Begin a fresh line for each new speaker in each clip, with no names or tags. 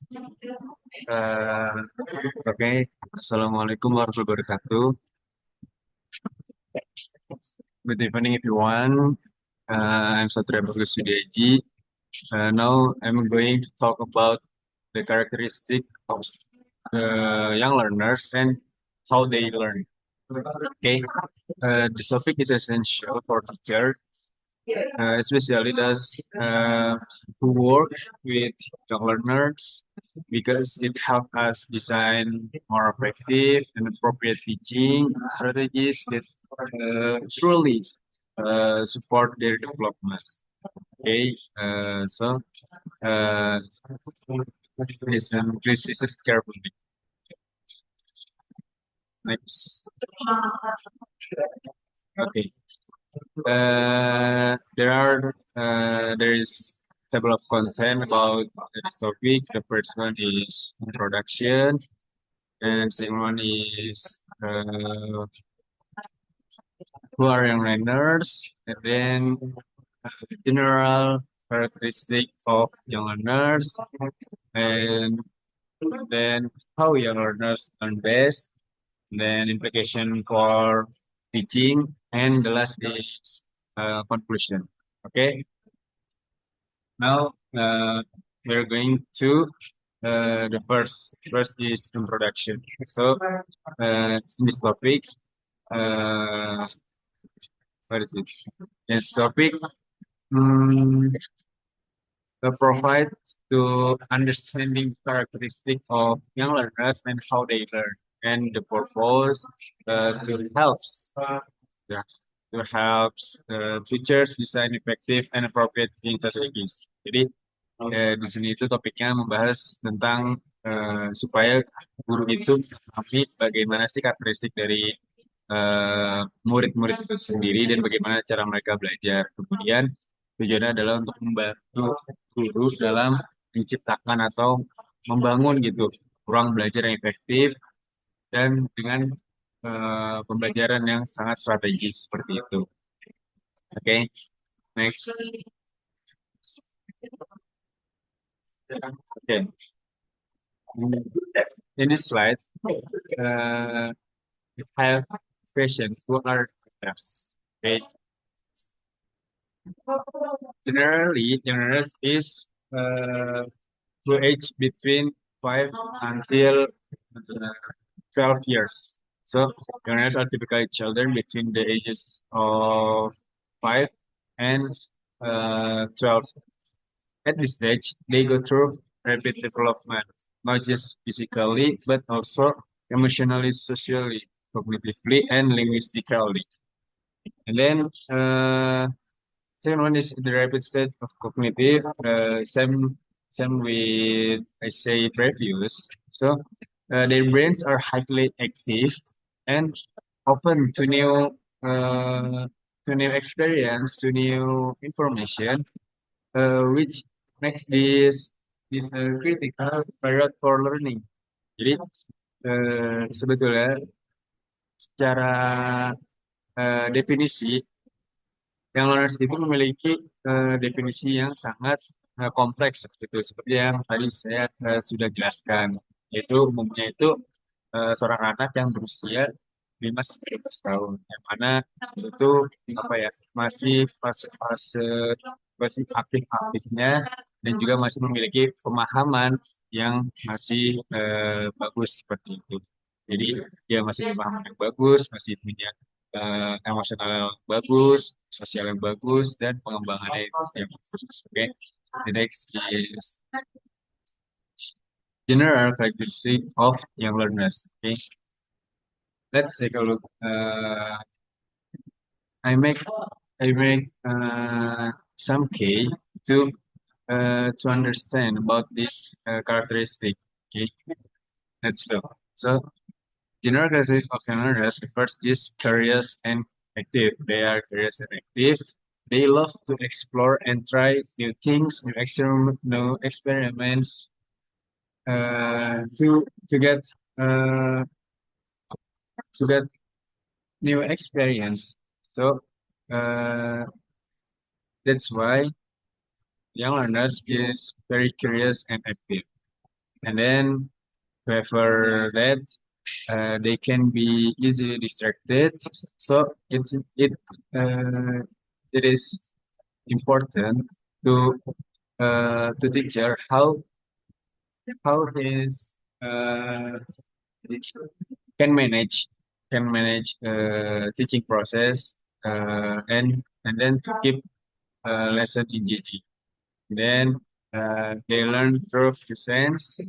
Uh, okay. Assalamualaikum warahmatullahi wabarakatuh. Good evening, everyone. I'm Satria Bagus Widiaji. Now I'm going to talk about the characteristic of young learners and how they learn. Okay. This topic is essential for teachers, especially those who work with young learners because it helps us design more effective and appropriate teaching strategies that truly support their development. Okay, uh, please listen carefully. Next, okay. There is table of content about this topic. The first one is introduction, and second one is who are young learners, and then general characteristic of young learners, and then how young learners learn best, then implication for teaching, and the last is conclusion. Okay, now we're going to the first is introduction. So in this topic, uh, what is it? This topic provide to understanding characteristic of young learners and how they learn, and the purpose to helps yeah, to helps teachers design effective and appropriate teaching strategies. Jadi di sini itu topiknya membahas tentang supaya guru itu memahami bagaimana sih karakteristik dari murid-murid itu sendiri dan bagaimana cara mereka belajar. Kemudian tujuannya adalah untuk membantu guru dalam menciptakan atau membangun gitu ruang belajar yang efektif dan dengan pembelajaran yang sangat strategis seperti itu. Oke, next. Oke, in this slide, we have questions. What are steps? Okay, generally, learners is who age between 5 until 12 years. So learners are typically children between the ages of 5 and 12. At this stage, they go through rapid development, not just physically, but also emotionally, socially, cognitively, and linguistically. And then, second one is the rapid stage of cognitive. Same with I say previous. So their brains are highly active and open to new experience, to new information, which makes this critical period for learning. Jadi sebetulnya secara definisi yang learners itu memiliki definisi yang sangat kompleks seperti yang tadi saya sudah jelaskan. Yaitu umumnya itu seorang anak yang berusia 5 sampai 12 tahun, yang mana itu apa ya masih fase-fase masih aktif-aktifnya dan juga masih memiliki pemahaman yang masih bagus seperti itu. Jadi dia masih pemahaman yang bagus, masih punya emosional yang bagus, sosial yang bagus, dan pengembangannya itu yang bagus. Oke, the next is general characteristic of young learners. Okay, let's take a look. I make some key to understand about this characteristic. Okay, let's look. So general characteristics of young learners first is curious and active. They are curious and active. They love to explore and try new things, new experiments to get uh, to get new experience. So uh, that's why young learners is very curious and active. And then whoever that they can be easily distracted. So it is important to to teacher how his can manage teaching process and then to keep lesson engaging. Then they learn through the sense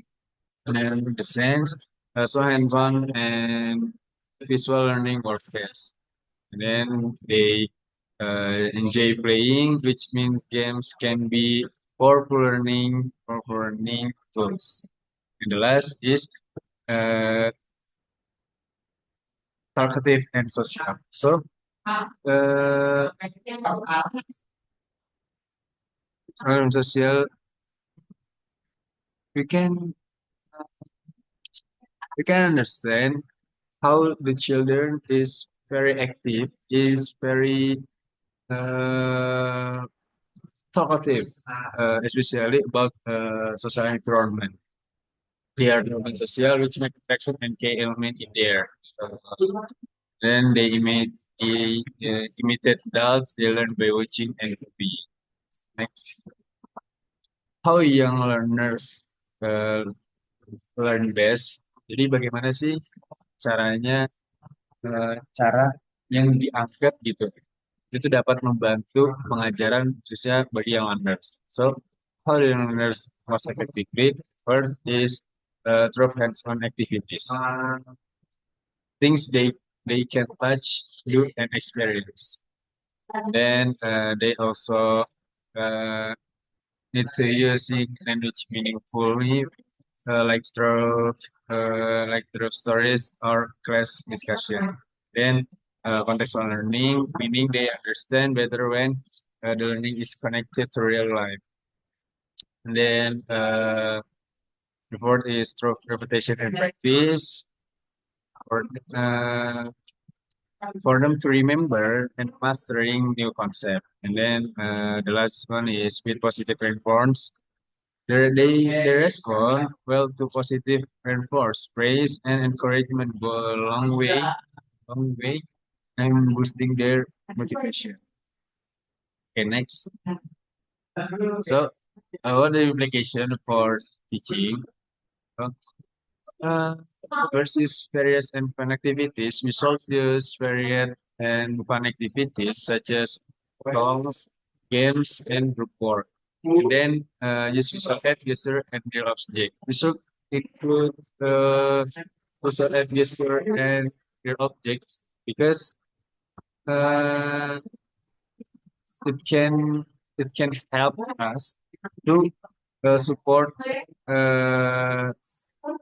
and the sense so hands-on and visual learning work best. And then they enjoy playing, which means games can be powerful learning tools. And the last is uh, talkative and social. So, social, we can we can understand how the children is very active, is very uh, talkative, especially about social environment. They are developing social, which make affection and key element in there. Uh, then imitate adults. They learn by watching and copying. Next, how young learners uh, learn best. Jadi bagaimana sih caranya, cara yang diangkat gitu, itu dapat membantu pengajaran khususnya bagi young learners. So, how the young learners most effectively? First is through hands-on activities, things they can touch, do, and experience. Then they also uh, need to using language meaningfully, like through stories or class discussion. Then contextual learning, meaning they understand better when the learning is connected to real life. And then the fourth is through repetition and practice, or for them to remember and mastering new concept. And then the last one is with positive reinforce. They respond well to positive reinforce. Praise and encouragement go a long way, and boosting their motivation. Okay, next. So, what the implication for teaching? Uh, uh, versus various and fun activities. We should use varied and fun activities such as songs, games, and group work. And then use visual aid, user, and real object. We should include visual aid, user, and real objects because uh, it can it can help us to support uh,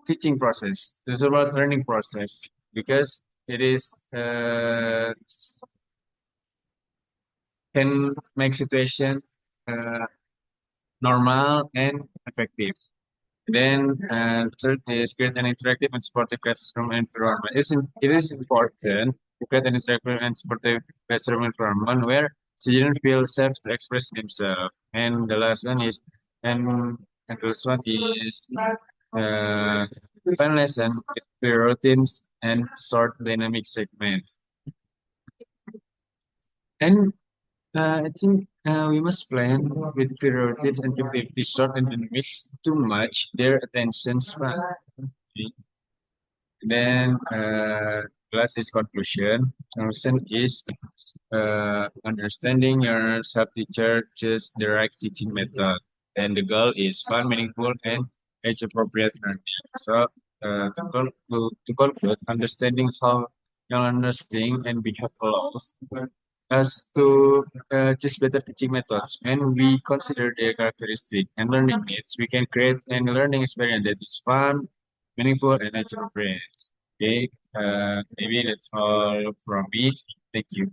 teaching process, to support learning process because it is can make situation uh, normal and effective. Then third is create an interactive and supportive classroom environment. It is important to create an interactive and supportive classroom environment where students feel safe to express themselves. And the last one is and and the last one is uh, fun lesson with clear routines and short dynamic segment. And I think we must plan with clear routines and keep activities short and dynamic too much their attention span. Then last is conclusion. Conclusion is understanding your sub-teacher choose the right teaching method. And the goal is fun, meaningful, and age-appropriate learning. So to conclude, understanding how young learners think and behave allows us to choose better teaching methods. When we consider their characteristic and learning needs, we can create a learning experience that is fun, meaningful, and age-appropriate. Okay, maybe that's all from me. Thank you.